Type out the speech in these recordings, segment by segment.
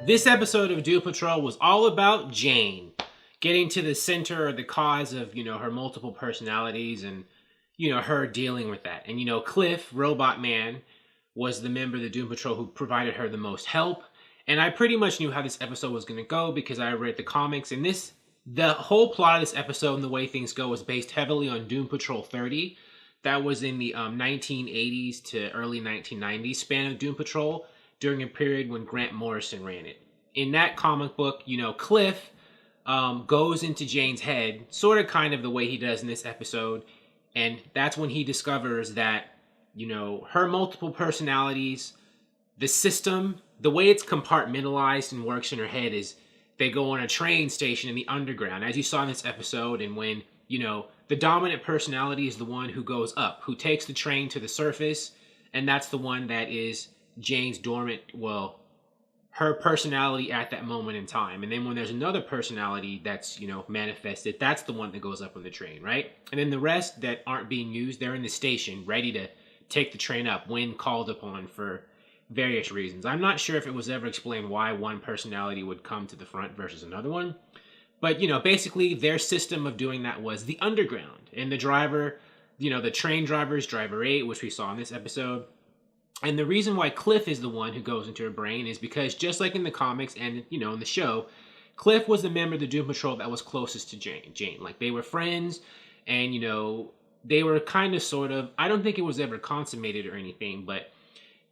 This episode of Doom Patrol was all about Jane getting to the center or the cause of, her multiple personalities and, her dealing with that. And, Cliff, Robotman, was the member of the Doom Patrol who provided her the most help. And I pretty much knew how this episode was going to go because I read the comics. And the whole plot of this episode and the way things go was based heavily on Doom Patrol 30. That was in the 1980s to early 1990s span of Doom Patrol during a period when Grant Morrison ran it. In that comic book, Cliff goes into Jane's head, sort of kind of the way he does in this episode. And that's when he discovers that, her multiple personalities, the system, the way it's compartmentalized and works in her head is they go on a train station in the underground, as you saw in this episode. And when, the dominant personality is the one who goes up, who takes the train to the surface. And that's the one that is Jane's dormant, her personality at that moment in time. And then when there's another personality that's, manifested, that's the one that goes up on the train, right? And then the rest that aren't being used, they're in the station ready to take the train up when called upon for various reasons. I'm not sure if it was ever explained why one personality would come to the front versus another one. But, basically their system of doing that was the underground. And the driver, the train driver is driver 8, which we saw in this episode. And the reason why Cliff is the one who goes into her brain is because just like in the comics and, in the show, Cliff was the member of the Doom Patrol that was closest to Jane. Like, they were friends and, they were kind of sort of, I don't think it was ever consummated or anything, but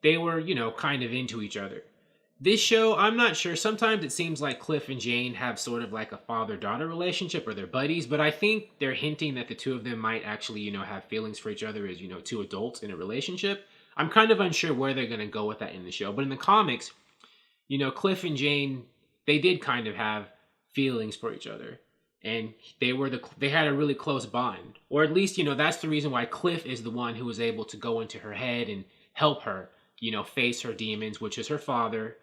they were, kind of into each other. This show, I'm not sure. Sometimes it seems like Cliff and Jane have sort of like a father-daughter relationship or they're buddies, but I think they're hinting that the two of them might actually, have feelings for each other as, two adults in a relationship. I'm kind of unsure where they're going to go with that in the show. But in the comics, Cliff and Jane, they did kind of have feelings for each other. And they had a really close bond. Or at least, that's the reason why Cliff is the one who was able to go into her head and help her, face her demons, which is her father,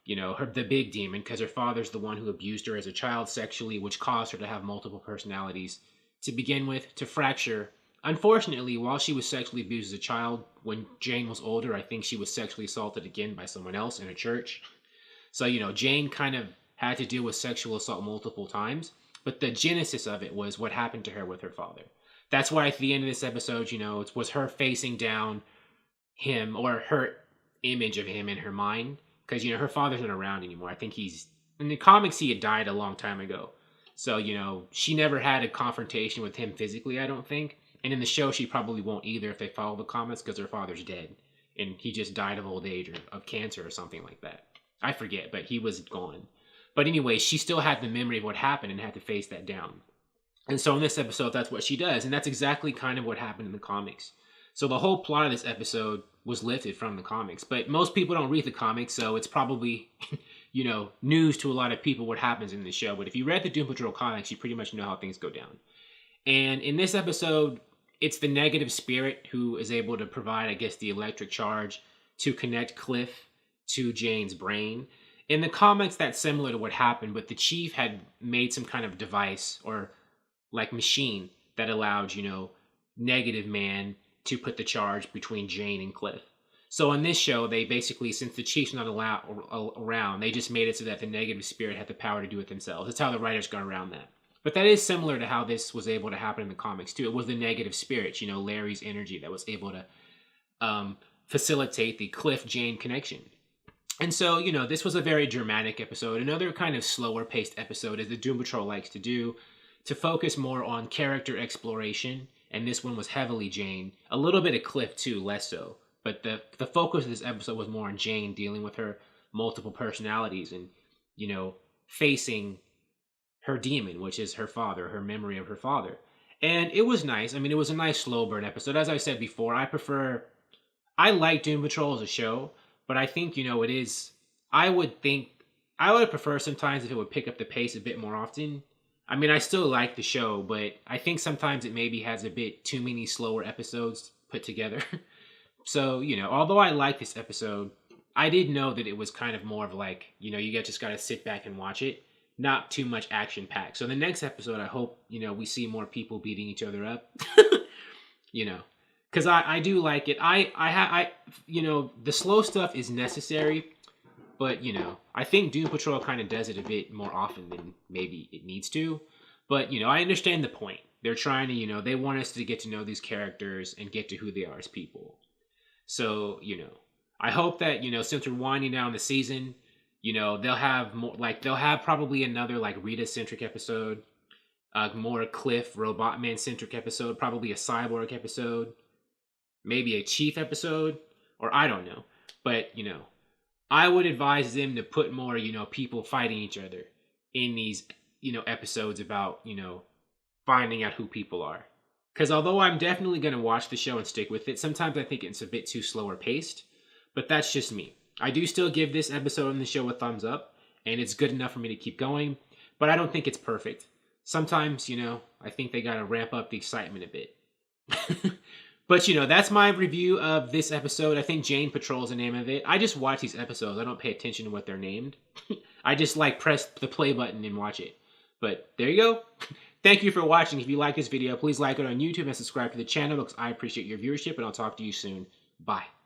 the big demon, because her father's the one who abused her as a child sexually, which caused her to have multiple personalities to begin with, to fracture. Unfortunately, while she was sexually abused as a child, when Jane was older, I think she was sexually assaulted again by someone else in a church. So, Jane kind of had to deal with sexual assault multiple times. But the genesis of it was what happened to her with her father. That's why at the end of this episode, it was her facing down him, or her image of him in her mind. Because, her father's not around anymore. I think in the comics, he had died a long time ago. So, she never had a confrontation with him physically, I don't think. And in the show, she probably won't either if they follow the comics, because her father's dead. And he just died of old age or of cancer or something like that. I forget, but he was gone. But anyway, she still had the memory of what happened and had to face that down. And so in this episode, that's what she does. And that's exactly kind of what happened in the comics. So the whole plot of this episode was lifted from the comics. But most people don't read the comics, so it's probably, news to a lot of people what happens in the show. But if you read the Doom Patrol comics, you pretty much know how things go down. And in this episode, it's the negative spirit who is able to provide, I guess, the electric charge to connect Cliff to Jane's brain. In the comics, that's similar to what happened, but the chief had made some kind of device or like machine that allowed, Negative Man to put the charge between Jane and Cliff. So on this show, they basically, since the chief's not around, they just made it so that the negative spirit had the power to do it themselves. That's how the writers got around that. But that is similar to how this was able to happen in the comics too. It was the negative spirits, Larry's energy that was able to facilitate the Cliff-Jane connection. And so, this was a very dramatic episode. Another kind of slower paced episode, as the Doom Patrol likes to do, to focus more on character exploration. And this one was heavily Jane. A little bit of Cliff too, less so. But the focus of this episode was more on Jane dealing with her multiple personalities and, facing her demon, which is her father, her memory of her father. And it was nice. I mean, it was a nice slow burn episode. As I said before, I like Doom Patrol as a show. But I think, I would prefer sometimes if it would pick up the pace a bit more often. I mean, I still like the show, but I think sometimes it maybe has a bit too many slower episodes put together. So, although I like this episode, I did know that it was kind of more of like, you just got to sit back and watch it. Not too much action packed. So the next episode, I hope, we see more people beating each other up. Because I do like it. The slow stuff is necessary, But, you know, I think Doom Patrol kind of does it a bit more often than maybe it needs to. But, you know, I understand the point. They're trying to, you know, they want us to get to know these characters and get to who they are as people. So, you know, I hope that, you know, since we're winding down the season, you know, they'll have more, like, they'll have probably another, like, Rita-centric episode, more Cliff, Robotman-centric episode, probably a Cyborg episode, maybe a Chief episode, or I don't know. But, you know, I would advise them to put more, you know, people fighting each other in these, you know, episodes about, you know, finding out who people are. Because although I'm definitely going to watch the show and stick with it, sometimes I think it's a bit too slower paced. But that's just me. I do still give this episode in the show a thumbs up, and it's good enough for me to keep going. But I don't think it's perfect. Sometimes, you know, I think they got to ramp up the excitement a bit. But, you know, that's my review of this episode. I think Jane Patrol is the name of it. I just watch these episodes. I don't pay attention to what they're named. I just, like, press the play button and watch it. But there you go. Thank you for watching. If you like this video, please like it on YouTube and subscribe to the channel because I appreciate your viewership, and I'll talk to you soon. Bye.